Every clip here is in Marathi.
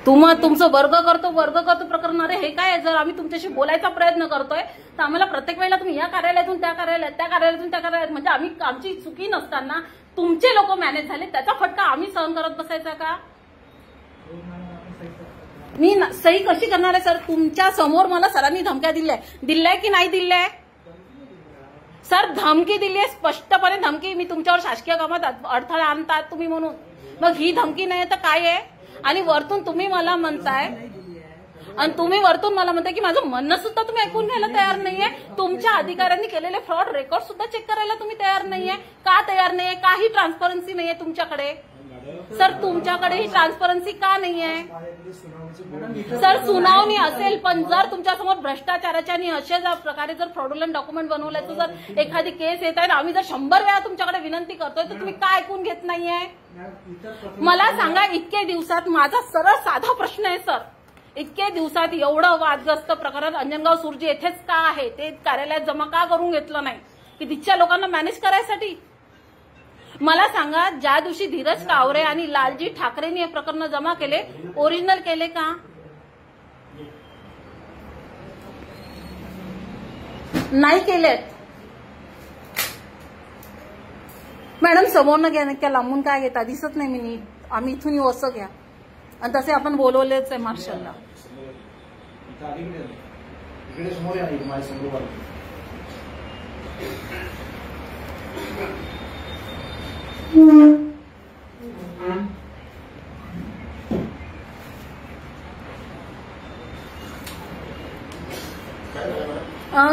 तुमचं वर्ग करतो प्रकरण. अरे हे काय, जर आम्ही तुमच्याशी बोलायचा प्रयत्न करतोय तर आम्हाला प्रत्येक वेळेला तुम्ही या कार्यालयातून त्या कार्यालयात, त्या कार्यालयातून त्या कार्यालयात, म्हणजे आम्ही आमची चुकी नसताना तुमचे लोक मॅनेज झाले त्याचा फटका आम्ही सहन करत बसायचा का? मी सही कशी करणार आहे सर? तुमच्या समोर मला सरांनी धमक्या दिल्याय की नाही दिल्याय? सर धमकी दिली आहे, स्पष्टपणे धमकी. मी तुमच्यावर शासकीय कामात अडथळा आणतात तुम्ही म्हणून. मग ही धमकी नाही तर काय आहे? आणि वरतून तुम्ही मला म्हणताय, आणि तुम्ही वरतून मला म्हणताय की माझं म्हणणं सुद्धा तुम्ही ऐकून घ्यायला तयार नाहीये. तुमच्या अधिकाऱ्यांनी केलेले फ्रॉड रेकॉर्ड सुद्धा चेक करायला तुम्ही तयार नाहीये. का तयार नाहीये? काही ट्रान्सपरन्सी नाहीये तुमच्याकडे. सर तुमच्याकडे ही ट्रान्सपरन्सी का नाहीये? सर सुनावणी असेल, पण जर तुमच्यासमोर भ्रष्टाचाराच्या आणि अशा प्रकारे जर फ्रॉडुलंट डॉक्युमेंट बनवल्याचं जर एखादी केस येत आहे, आम्ही जर 100 वेळा तुमच्याकडे विनंती करतोय तर तुम्ही का ऐकून घेत नाहीये? मला सांगा, इतके दिवसात माझा सरळ साधा प्रश्न आहे सर, इतके दिवसात एवढं वादग्रस्त प्रकरण अंजनगाव सुर्जी येथेच का आहे? ते कार्यालयात जमा का करून घेतलं नाही की तिथच्या लोकांना मॅनेज करायसाठी? मला सांगा, ज्या दिवशी धीरज कावरे आणि लालजी ठाकरेंनी हे प्रकरण जमा केले, ओरिजिनल केले का? नाही केलेत. मॅडम समोरनं घ्या, नक्की लांबून काय घेता? दिसत नाही मी नीट. आम्ही इथून येऊ असं घ्या. आणि तसे आपण बोलवलेच आहे मार्शलला.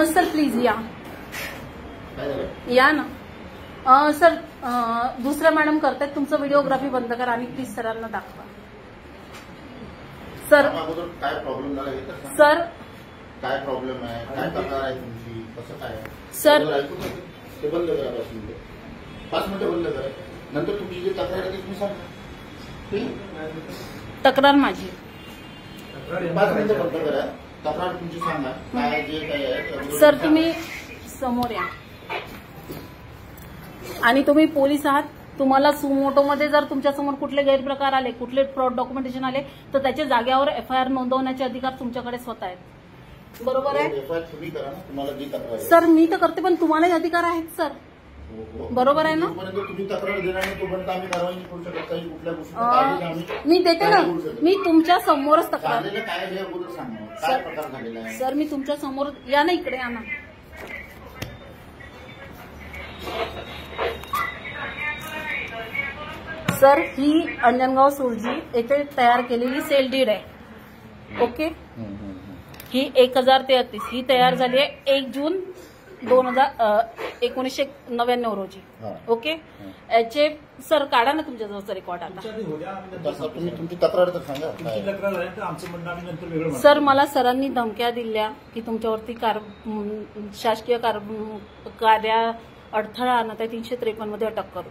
सर प्लीज या ना. सर दुसऱ्या मॅडम करतायत, तुमचं व्हिडिओग्राफी बंद करा आणि प्लीज सरांना दाखवा. सर काय प्रॉब्लेम झाला? सर काय प्रॉब्लेम आहे? काय तक्रार आहे तुमची? कसं काय? सर ते बंद करा 5 मिनिटं बंद करा. नंतर तुमची जी तक्रार आहे ती तुम्ही सांगा. तक्रार माझी 5 मिनिटं बंद करा. तक्रार तुमची सांगा, काय जे काय आहे. सर तुम्ही समोर या. आणि तुम्ही पोलीस आहात, तुम्हाला सुमोटोमध्ये जर तुमच्यासमोर कुठले गैरप्रकार आले, कुठले फ्रॉड डॉक्युमेंटेशन आले, तर त्याच्या जागेवर FIR नोंदवण्याचे अधिकार तुमच्याकडे स्वतः आहेत. बरोबर आहे? FIR तुम्ही करा ना, तुम्हाला जी तक्रार आहे. सर मी तर करते, पण तुम्हालाही अधिकार आहेत सर. बरोबर आहे ना? तुम्ही तक्रार देणार नाही तोपर्यंत आम्ही कारवाई नाही करू शकत. काही कुठल्या गोष्टी मी देते ना. मी तुमच्या समोरच तक्रार. काय हे अगोदर सांगा, काय प्रकार झालेला आहे? सर मी तुमच्या समोर या ना, इकडे या ना. सर ही अंजनगाव सुर्जी येथे तयार केलेली सेल डीड आहे. ओके, ही 1033 ही तयार झाली आहे 1 जून 1999 रोजी. ओके, याचे सर काढा ना तुमच्याजवळचा रेकॉर्ड. आता तुम्ही तुमची तक्रार तर सांगा. सर मला सरांनी धमक्या दिल्या की तुमच्यावरती शासकीय कार्य अडथळा आणत आहे, 353 मध्ये अटक करू.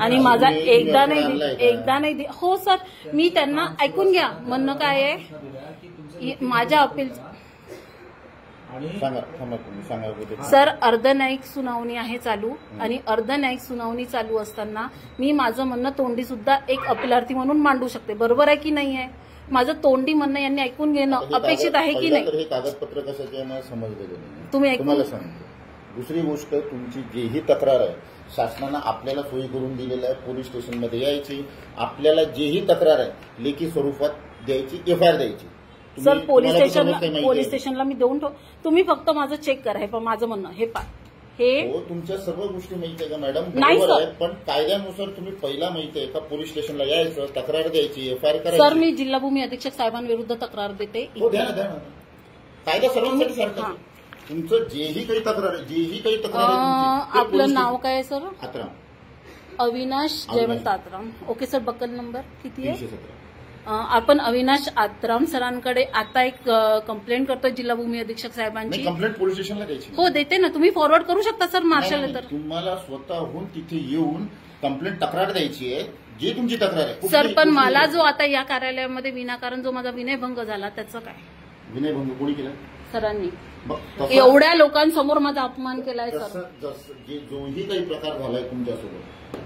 आणि माझा एकदा नाही. हो सर, मी त्यांना ऐकून घ्या. म्हणणं काय आहे माझ्या अपील. सर अर्धन्यायिक सुनावणी आहे चालू, आणि अर्धन्यायिक सुनावणी चालू असताना मी माझं म्हणणं तोंडी सुद्धा एक अपीलार्थी म्हणून मांडू शकते. बरोबर आहे की नाही आहे? माझं तोंडी म्हणणं यांनी ऐकून घेणं अपेक्षित आहे की नाही? हे कागदपत्र कशाचे मला समजलेलं नाही. तुम्ही तुम्हाला सांगतो. दुसरी गोष्ट, तुमची जेही तक्रार आहे शासनानं आपल्याला सोयी करून दिलेलं आहे. पोलीस स्टेशनमध्ये यायची, आपल्याला जेही तक्रार आहे लेखी स्वरूपात द्यायची, FIR द्यायची. सर पोलीस स्टेशनला मी देऊन ठेव. तुम्ही फक्त माझं चेक करा. हे पण माझं म्हणणं हे तुमच्या सर्व गोष्टी माहिती आहे का मॅडम? नाही सर, पण कायद्यानुसार तुम्ही पहिला माहिती आहे का पोलीस स्टेशनला यायचं, तक्रार द्यायची, FIR करायची. सर मी जिल्हा भूमी अधीक्षक साहेबांविरुद्ध तक्रार देते. कायदा सर्वांसाठी सारखा. तुमचं जेही काही तक्रार आहे, आपलं नाव काय आहे sir? Atram, Avinash Jaywant Atram. Okay sir, buckle number किती आहे? 317. आपण अविनाश आत्राम सरांकडे आता एक कंप्लेंट करतोय जिल्हा भूमी अधीक्षक साहेबांची. कंप्लेंट पोलीस स्टेशनला द्यायची? हो देते ना. तुम्ही फॉरवर्ड करू शकता सर मार्शल. तर तुम्हाला स्वतःहून तिथे येऊन कंप्लेंट तक्रार द्यायची आहे, जी तुमची तक्रार आहे. सर पण मला जो आता या कार्यालयामध्ये विनाकारण जो माझा विनयभंग झाला त्याचं काय? विनयभंग कोणी केला? सरांनी. एवढ्या लोकांसमोर माझा अपमान केलाय सर. जोही काही प्रकार झालाय तुमच्यासोबत,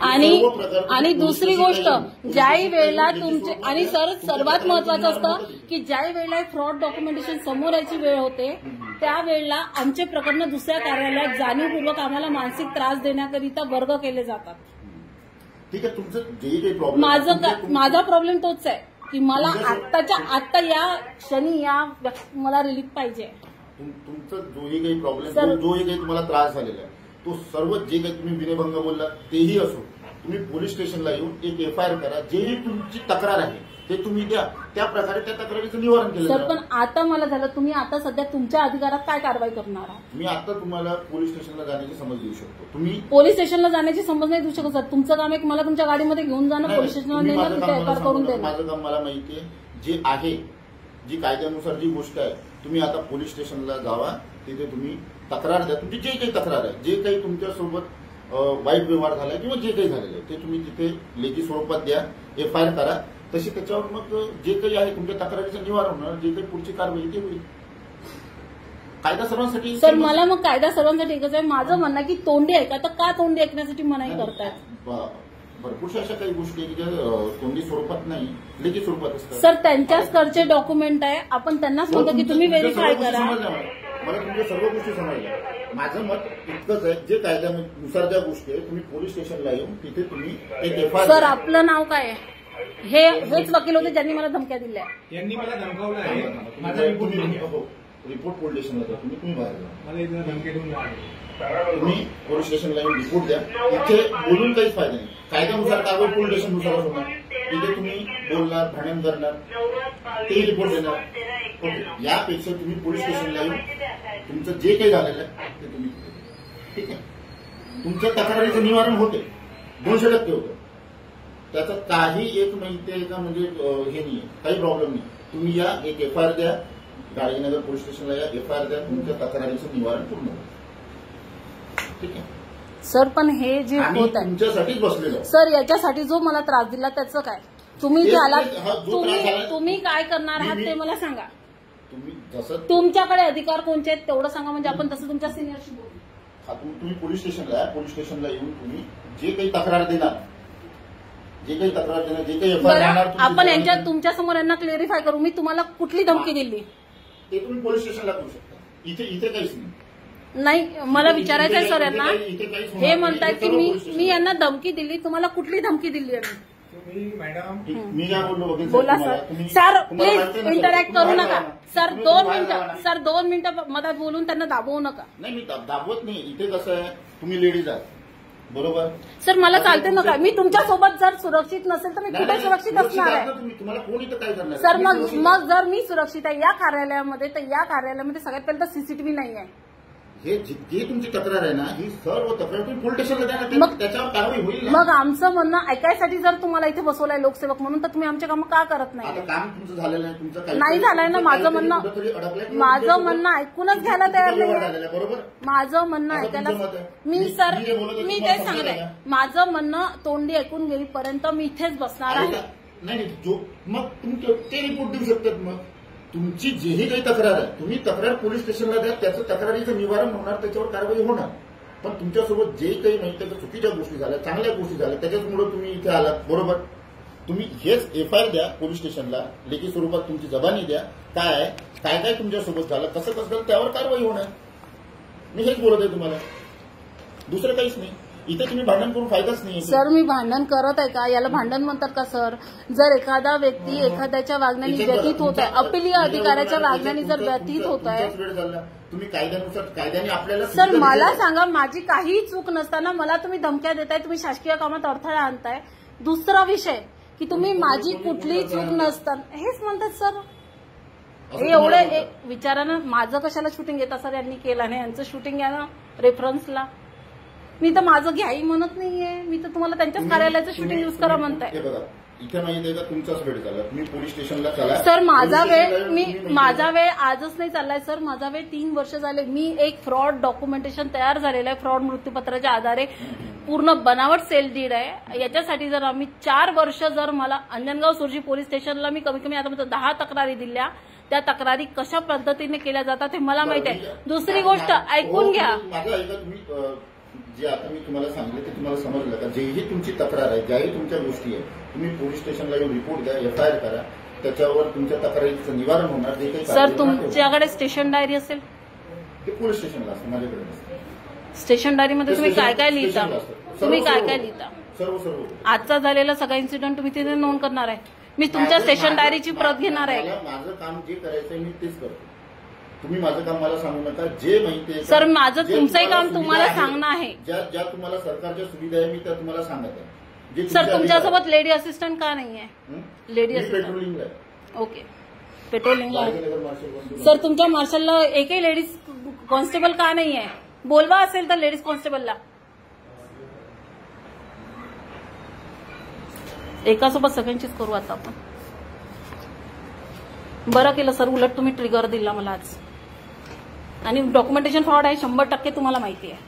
आणि दुसरी गोष्ट, ज्याही वेळेला तुमचे आणि सर सर्वात महत्वाचं असतं की ज्याही वेळेला फ्रॉड डॉक्युमेंटेशन समोर यायची वेळ होते त्यावेळेला आमचे प्रकरण दुसऱ्या कार्यालयात जाणीवपूर्वक आम्हाला मानसिक त्रास देण्याकरिता वर्ग केले जातात. ठीक आहे, तुमचं जे काही प्रॉब्लेम माझा प्रॉब्लेम तोच आहे की मला आत्ता या क्षणी मला रिलीफ पाहिजे. तुमचं जोही काही प्रॉब्लेम, जोही काही तुम्हाला त्रास झालेला आहे तो सर्व जे काही तुम्ही विनयभंग बोलला तेही असो, तुम्ही पोलीस स्टेशनला येऊन एक FIR करा. जेही तुमची तक्रार आहे ते तुम्ही द्या, त्या प्रकारे त्या तक्रारीचं निवारण केलं सर. पण आता मला झालं, तुम्ही आता सध्या तुमच्या अधिकारात काय कारवाई करणार आहात? मी आता तुम्हाला पोलीस स्टेशनला जाण्याची समज देऊ शकतो. तुम्ही पोलीस स्टेशनला जाण्याची समज नाही देऊ शकत सर. तुमचं काम आहे मला तुमच्या गाडीमध्ये घेऊन जाणं, पोलीस स्टेशनला नेणं, तिथे FIR करून देणं. माझं काम मला माहिती आहे. जे आहे, जी कायद्यानुसार जी गोष्ट आहे, तुम्ही आता पोलीस स्टेशनला जावा, तिथे तुम्ही तक्रार द्या. तुमची जे काही तक्रार आहे, जे काही तुमच्यासोबत वाईट व्यवहार झाला किंवा जे काही झालेलं आहे ते तुम्ही तिथे लेखी स्वरूपात द्या, FIR करा. तशी त्याच्यावर मग जे काही आहे तुमच्या तक्रारीचं निवारण होणार, जे काही पुढची कारवाई ते होईल. कायदा सर्वांसाठी सर. मला मग कायदा सर्वांसाठी एकच आहे. माझं म्हणणं की तोंडी ऐका, तर का तोंडी ऐकण्यासाठी मनाई करतात? भरपूरशा अशा काही गोष्टी आहेत ज्या तोंडी स्वरूपात नाही, लेखी स्वरूपात असतात. सर त्यांच्याच कडचे डॉक्युमेंट आहे, आपण त्यांनाच म्हणतो की तुम्ही व्हेरीफाय करा. मला तुमच्या सर्व गोष्टी समजल्या. माझं मत इतकंच आहे, जे कायद्यानुसार ज्या गोष्टी आहेत तुम्ही पोलीस स्टेशनला येऊन तिथे तुम्ही एक FIR. सर आपलं नाव काय आहे? हेच वकील होते ज्यांनी मला धमक्या दिल्या. यांनी मला धमकावलं आहे. माझा रिपोर्ट पोलीस स्टेशनला द्या. तुम्ही बाहेर जा. मला इथं धमकी देऊन तुम्ही पोलीस स्टेशनला येऊन रिपोर्ट द्या. इथे बोलून काहीच फायदा नाही. कायद्यानुसार कारवाई पोलीस स्टेशननुसारच होणार. इथे तुम्ही बोलणार, भांडण करणार, ते रिपोर्ट देणार. ओके, यापेक्षा तुम्ही पोलीस स्टेशनला येऊन तुमचं जे काही झालेलं आहे ते तुम्ही, ठीक आहे, तुमच्या तक्रारीचं निवारण होते, 200% होतं. त्याचं काही एक माहिती का म्हणजे हे नाही, काही प्रॉब्लेम नाही. तुम्ही या, एक FIR द्या, गाडगेनगर पोलीस स्टेशनला या, FIR द्या, तुमच्या तक्रारीचं निवारण पूर्ण होतं. ठीक आहे सर. पण हे जे होत आहे तुमच्यासाठीच बसलेलं सर, याच्यासाठी जो मला त्रास दिला त्याचं काय? तुम्ही जे आलात, तुम्ही काय करणार आहात ते मला सांगा. तुम्ही जसं तुमच्याकडे अधिकार कोणते आहेत तेवढं सांगा, म्हणजे आपण तसं तुमच्या सिनियरशी बोलू. तुम्ही पोलीस स्टेशनला पोलीस स्टेशनला येऊन तुम्ही जे काही तक्रार देणार, जे काही FIR आपण यांच्या तुमच्या समोर यांना क्लेरिफाय करू. मी तुम्हाला कुठली धमकी दिली ते तुम्ही पोलीस स्टेशनला करू शकता. इथे काहीच नाही. मला विचारायचं आहे सर यांना. हे म्हणतायत की मी यांना धमकी दिली. तुम्हाला कुठली धमकी दिली आहे? मॅडम मी काय बोललो? बोला सर. सर प्लीज इंटरॅक्ट करू नका. सर 2 मिनिटं मधात बोलून त्यांना दाबवू नका. नाही, मी दाबवत नाही. इथे कसं आहे, तुम्ही लेडीज आहात, बरोबर सर. मला चालते नका. मी तुमच्यासोबत जर सुरक्षित नसेल तर मी कुठे सुरक्षित असणार आहे? तुम्हाला कोण इथं काय करणार सर? मग जर मी सुरक्षित आहे या कार्यालयामध्ये, तर या कार्यालयामध्ये सगळ्यात पहिलं CCTV नाही आहे. हे जी तुमची तक्रार आहे ना, ही सर्व तक्रार तुम्ही पोलीस स्टेशनला द्या, मग त्याच्यावर कारवाई होईल. मग आमचं म्हणणं ऐकायसाठी जर तुम्हाला इथे बसवलंय लोकसेवक म्हणून, तर तुम्ही आमचे काम का करत नाही? आता काम तुमचं झालेलं आहे, तुमचं नाही झालंय ना. माझं म्हणणं ऐकूनच घ्यायला तयार नाही. बरोबर, माझं म्हणणं ऐकायला मी तेच सांगते. माझं म्हणणं तोंडी ऐकून घेईपर्यंत मी इथेच बसणार आहे. नाही, मग तुमचे ते रिपोर्ट देऊ शकतात. मग तुमची जेही काही तक्रार आहे तुम्ही तक्रार पोलीस स्टेशनला द्या, त्याचं तक्रारीचं निवारण होणार, त्याच्यावर कारवाई होणार. पण तुमच्यासोबत जे काही माहिती आहे चुकीच्या गोष्टी झाल्या, चांगल्या गोष्टी झाल्या, त्याच्याचमुळे तुम्ही इथे आलात, बरोबर. तुम्ही हेच FIR द्या पोलीस स्टेशनला, लेखी स्वरूपात तुमची जबानी द्या, काय तुमच्यासोबत झालं, कसं झालं, त्यावर कारवाई होणार. मी हेच बोलत आहे तुम्हाला, दुसरं काहीच नाही. इथे तुम्ही भांडण करून फायदाच नाही. सर मी भांडण करत आहे का? याला भांडण म्हणतात का सर? जर एखादा व्यक्ती एखाद्याच्या वागण्याने व्यतीत होत आहे, अपीलीय अधिकाऱ्याच्या वागण्याने जर व्यतीत होत आहे, तुम्ही कायद्याने आपल्याला. सर मला सांगा, माझी काहीही चूक नसताना मला तुम्ही धमक्या देताय, तुम्ही शासकीय कामात अडथळा आणताय. दुसरा विषय की तुम्ही माझी कुठलीही चूक नसताना हेच म्हणतात सर. हे एवढे विचारा ना, माझं कशाला शूटिंग येतं सर? यांनी केलं नाही, यांचं शूटिंग आहे ना रेफरन्सला. मी तर माझं घ्याही म्हणत नाहीये. मी तर तुम्हाला त्यांच्याच कार्यालयाचं शूटिंग युज करा म्हणताय. इथे माहिती आहे का तुमचाच वेळ झाला, तुम्ही पोलीस स्टेशनला चला. सर माझा वेळ आजच नाही चाललाय सर. माझा वेळ 3 वर्ष झाले. मी एक फ्रॉड डॉक्युमेंटेशन तयार झालेलं आहे, फ्रॉड मृत्यूपत्राच्या आधारे पूर्ण बनावट सेल डीड आहे. याच्यासाठी जर आम्ही 4 वर्ष जर मला अंजनगाव सुरजी पोलीस स्टेशनला मी कमी आता 10 तक्रारी दिल्या, त्या तक्रारी कशा पद्धतीने केल्या जातात हे मला माहिती आहे. दुसरी गोष्ट ऐकून घ्या. जे आता मी तुम्हाला सांगितलं ते तुम्हाला समजलं का? जेही तुमची तक्रार आहे, ज्याही तुमच्या गोष्टी आहे, तुम्ही पोलीस स्टेशनला येऊन रिपोर्ट द्या, एफआयआर करा. त्याच्यावर तुमच्या तक्रारीचं निवारण होणार. जे काही सर तुमच्याकडे स्टेशन डायरी असेल? ते पोलीस स्टेशनला असतं, माझ्याकडे नसतं. स्टेशन डायरीमध्ये तुम्ही काय काय लिहिता? तुम्ही काय काय लिहिता? सर्व आजचा झालेला सगळा इन्सिडेंट तुम्ही तिथे नोंद करणार आहे? मी तुमच्या स्टेशन डायरीची प्रत घेणार आहे. माझं काम जे करायचंय मी तेच करतो. तुम्ही माझं काम मला सांगू नका. जे माहिती आहे सर माझं तुमचंही काम तुम्हाला सांगणं आहे. ज्या तुम्हाला सरकारच्या सुविधा आहे मी त्या तुम्हाला सांगत आहे. सर तुमच्यासोबत लेडी असिस्टंट का नाही आहे? लेडी असिस्टंट पेट्रोलिंगला आहे. ओके, पेट्रोलिंगला आहे. गाडगेनगर मार्शल सर तुमच्या मार्शलला एकही लेडीज कॉन्स्टेबल का नाही आहे? बोलवा असेल तर लेडीज कॉन्स्टेबलला. एकासोबत सगळ्यांचीच करू आता आपण. बरं केलं सर, उलट तुम्ही ट्रिगर दिला मला आज. आणि डॉक्युमेंटेशन फ्रॉड आहे 100% तुम्हाला माहिती आहे.